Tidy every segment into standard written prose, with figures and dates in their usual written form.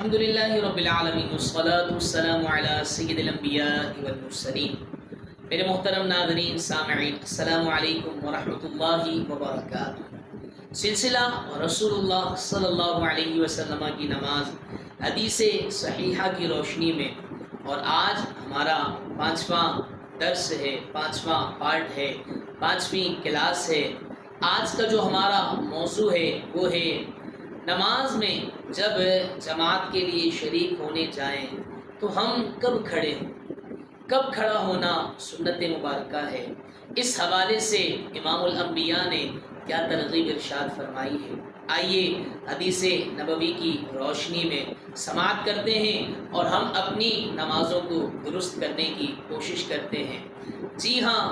الحمد للہ رب العالمین والصلاة والسلام علی سید الانبیاء والمرسلین۔ میرے محترم ناظرین سامعین، السلام علیکم ورحمۃ اللہ وبرکاتہ۔ سلسلہ رسول اللہ صلی اللہ علیہ وسلم کی نماز حدیث صحیحہ کی روشنی میں، اور آج ہمارا 5واں درس ہے، 5واں پارٹ ہے، 5ویں کلاس ہے۔ آج کا جو ہمارا موضوع ہے وہ ہے نماز میں جب جماعت کے لیے شریک ہونے جائیں تو ہم کب کھڑے ہوں، کب کھڑا ہونا سنت مبارکہ ہے۔ اس حوالے سے امام الانبیاء نے کیا ترغیب ارشاد فرمائی ہے، آئیے حدیث نبوی کی روشنی میں سماعت کرتے ہیں اور ہم اپنی نمازوں کو درست کرنے کی کوشش کرتے ہیں۔ جی ہاں،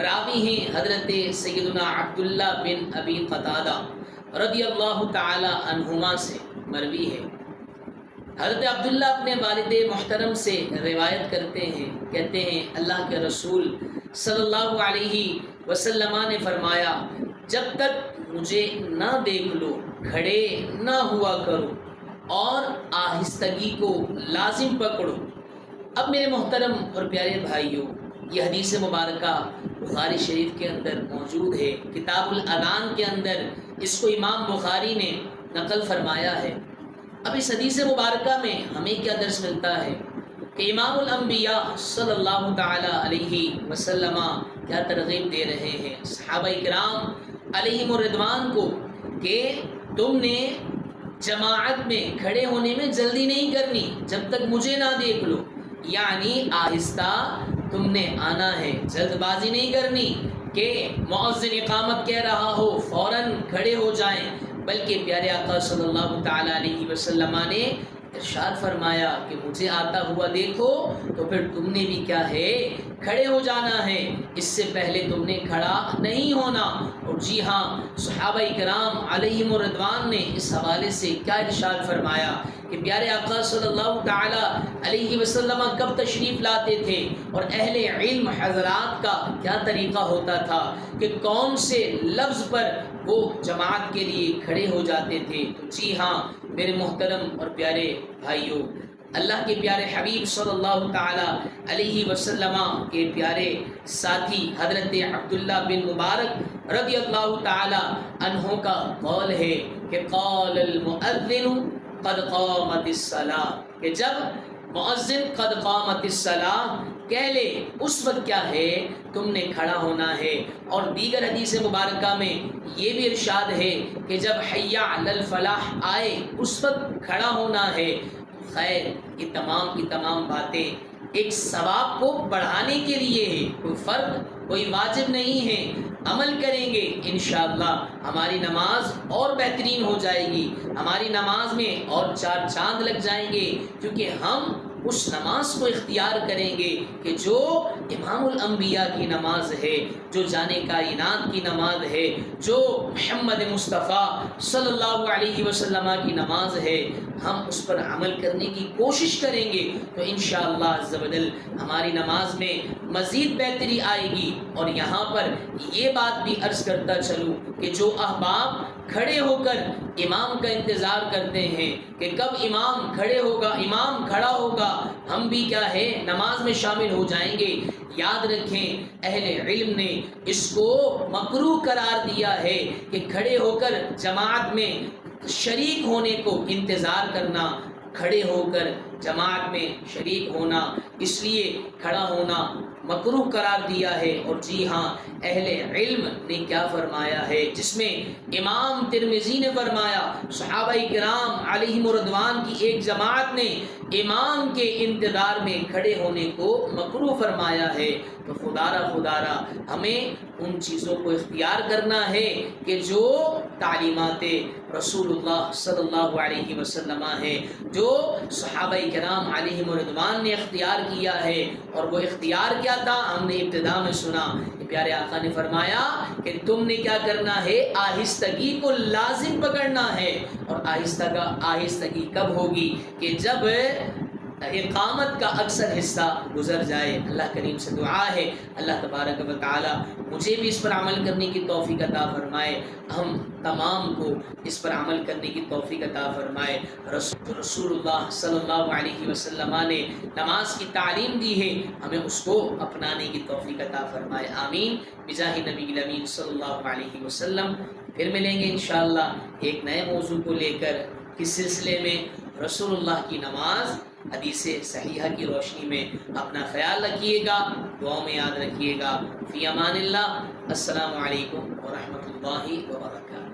راوی ہیں حضرت سیدنا عبداللہ بن ابی قتادہ رضی اللہ تعالی عنہما سے مروی ہے۔ حضرت عبداللہ اپنے والد محترم سے روایت کرتے ہیں، کہتے ہیں اللہ کے رسول صلی اللہ علیہ وسلم نے فرمایا، جب تک مجھے نہ دیکھ لو کھڑے نہ ہوا کرو اور آہستگی کو لازم پکڑو۔ اب میرے محترم اور پیارے بھائیوں، یہ حدیث مبارکہ بخاری شریف کے اندر موجود ہے، کتاب الاذان کے اندر اس کو امام بخاری نے نقل فرمایا ہے۔ اب اس حدیث مبارکہ میں ہمیں کیا درس ملتا ہے کہ امام الانبیاء صلی اللہ تعالی علیہ وسلم کیا ترغیب دے رہے ہیں صحابہ کرام علیہم الرضوان کو کہ تم نے جماعت میں کھڑے ہونے میں جلدی نہیں کرنی جب تک مجھے نہ دیکھ لو، یعنی آہستہ تم نے آنا ہے، جلد بازی نہیں کرنی کہ مؤذن اقامت کہہ رہا ہو فوراً کھڑے ہو جائیں، بلکہ پیارے آقا صلی اللہ تعالی علیہ وسلم نے ارشاد فرمایا کہ مجھے آتا ہوا دیکھو تو پھر تم نے بھی کیا ہے کھڑے ہو جانا ہے، اس سے پہلے تم نے کھڑا نہیں ہونا۔ اور جی ہاں، صحابہ کرام علیہم الرضوان نے اس حوالے سے کیا ارشاد فرمایا کہ پیارے آقا صلی اللہ تعالی علیہ وسلم کب تشریف لاتے تھے اور اہل علم حضرات کا کیا طریقہ ہوتا تھا کہ کون سے لفظ پر وہ جماعت کے لیے کھڑے ہو جاتے تھے۔ تو جی ہاں میرے محترم اور پیارے بھائیوں، اللہ کے پیارے حبیب صلی اللہ تعالی علیہ وسلم کے پیارے ساتھی حضرت عبداللہ بن مبارک رضی اللہ تعالی عنہ کا قول ہے کہ قال المؤذن قد قامت الصلاۃ، کہ جب مؤذن قد قامت الصلاۃ کہہ لے اس وقت کیا ہے تم نے کھڑا ہونا ہے۔ اور دیگر حدیث مبارکہ میں یہ بھی ارشاد ہے کہ جب حی علی الفلاح آئے اس وقت کھڑا ہونا ہے۔ خیر، یہ تمام کی تمام باتیں ایک ثواب کو بڑھانے کے لیے ہے، کوئی فرق کوئی واجب نہیں ہے۔ عمل کریں گے انشاءاللہ ہماری نماز اور بہترین ہو جائے گی، ہماری نماز میں اور چار چاند لگ جائیں گے، کیونکہ ہم اس نماز کو اختیار کریں گے کہ جو امام الانبیاء کی نماز ہے، جو جان کائنات کی نماز ہے، جو محمد مصطفیٰ صلی اللہ علیہ وسلم کی نماز ہے، ہم اس پر عمل کرنے کی کوشش کریں گے تو انشاءاللہ عز و جل ہماری نماز میں مزید بہتری آئے گی۔ اور یہاں پر یہ بات بھی عرض کرتا چلوں کہ جو احباب کھڑے ہو کر امام کا انتظار کرتے ہیں کہ کب امام کھڑے ہوگا، امام کھڑا ہوگا، ہم بھی کیا ہے نماز میں شامل ہو جائیں گے، یاد رکھیں اہل علم نے اس کو مکروہ قرار دیا ہے کہ کھڑے ہو کر جماعت میں شریک ہونے کو انتظار کرنا، کھڑے ہو کر جماعت میں شریک ہونا، اس لیے کھڑا ہونا مکروہ قرار دیا ہے۔ اور جی ہاں، اہل علم نے کیا فرمایا ہے، جس میں امام ترمذی نے فرمایا صحابہ کرام علیہم الرضوان کی ایک جماعت نے امام کے انتظار میں کھڑے ہونے کو مکروہ فرمایا ہے۔ تو خدارہ ہمیں ان چیزوں کو اختیار کرنا ہے کہ جو تعلیمات رسول اللہ صلی اللہ علیہ وسلم ہے، جو صحابہ کرام علیہم الرضوان نے اختیار کیا ہے۔ اور وہ اختیار کیا تھا ہم نے ابتدا میں سنا کہ پیارے آقا نے فرمایا کہ تم نے کیا کرنا ہے، آہستگی کو لازم پکڑنا ہے۔ اور آہستگی کب ہوگی کہ جب اقامت کا اکثر حصہ گزر جائے۔ اللہ کریم سے دعا ہے اللہ تبارک و تعالی مجھے بھی اس پر عمل کرنے کی توفیق عطا فرمائے، ہم تمام کو اس پر عمل کرنے کی توفیق عطا فرمائے۔ رسول اللہ صلی اللہ علیہ وسلم نے نماز کی تعلیم دی ہے، ہمیں اس کو اپنانے کی توفیق عطا فرمائے، آمین بجاہ نبی الامین صلی اللہ علیہ وسلم۔ پھر ملیں گے انشاءاللہ ایک نئے موضوع کو لے کر، کس سلسلے میں؟ رسول اللہ کی نماز حدیث صحیحہ کی روشنی میں۔ اپنا خیال رکھیے گا، دعاؤں میں یاد رکھیے گا۔ فی امان اللہ، السلام علیکم ورحمۃ اللہ وبرکاتہ۔